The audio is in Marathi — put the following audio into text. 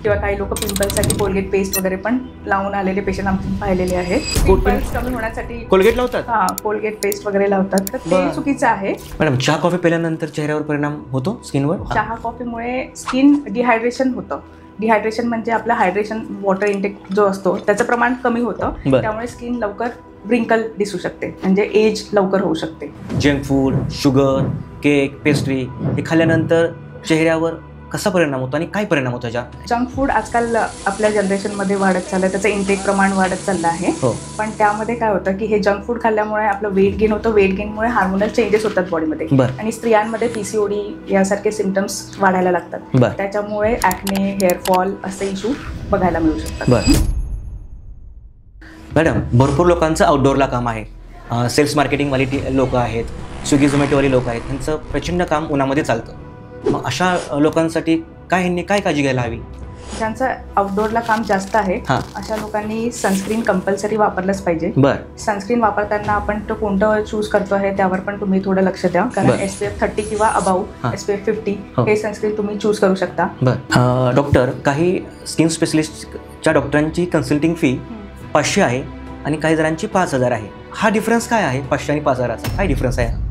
किंवा काही लोक पिंपल्ससाठी कोलगेट पेस्ट वगैरे पण लावून आलेले पेशंट आमचे पाहिलेले आहेत. पिंपल्स कमी होण्यासाठी कोलगेट लावतात. कोलगेट पेस्ट वगैरे लावतात, तर ते चुकीचं आहे. मॅडम, चहा कॉफी पिल्यानंतर चेहऱ्यावर परिणाम होतो स्किनवर? चहा कॉफीमुळे स्किन डिहायड्रेशन होतं. डिहायड्रेशन म्हणजे आपलं हायड्रेशन वॉटर इंटेक जो असतो त्याचं प्रमाण कमी होतं, त्यामुळे स्किन लवकर व्रिंकल दिसू शकते, म्हणजे एज लवकर होऊ शकते. Junk food, sugar, cake, pastry हे खाल्ल्यानंतर चेहऱ्यावर कसा परिणाम होतो आणि काय परिणाम होतो त्याचा? जंक फूड आजकाल आपल्या जनरेशनमध्ये वाढत चाललं, त्याचं इंटेक प्रमाण वाढत चाललं आहे. पण त्यामध्ये काय होतं की हे जंक फूड खाल्ल्यामुळे आपलं वेट गेन होतं. वेट गेनमुळे हार्मोनल चेंजेस होतात बॉडीमध्ये, आणि स्त्रियांमध्ये PCOD यासारखे सिम्पटम्स वाढायला लागतात. त्याच्यामुळे ॲक्ने, हेअरफॉल असे इश्यू बघायला मिळू शकतात. मॅडम, भरपूर लोकांचं आउटडोअरला काम आहे. सेल्स मार्केटिंगवाली लोक आहेत, स्विगी झोमॅटोवाली लोक आहेत, त्यांचं प्रचंड काम उन्हामध्ये चालतं. मग अशा लोकांसाठी काय काळजी घ्यायला हवी? ज्यांचं आउटडोअरला काम जास्त आहे अशा लोकांनी सनस्क्रीन कंपल्सरी वापरलंच पाहिजे. सनस्क्रीन वापरताना आपण तो कोणतं चूज करतो आहे त्यावर पण तुम्ही थोडं लक्ष द्या, कारण SPF 30 किंवा अबाव SPF 50 हे सनस्क्रीन तुम्ही चूज करू शकता. डॉक्टर, काही स्किन स्पेशलिस्टच्या डॉक्टरांची कन्सल्टिंग फी 500 आहे आणि काही जणांची 5000 आहे. हा डिफरन्स काय आहे? 500 आणि 5000चा काय डिफरन्स आहे?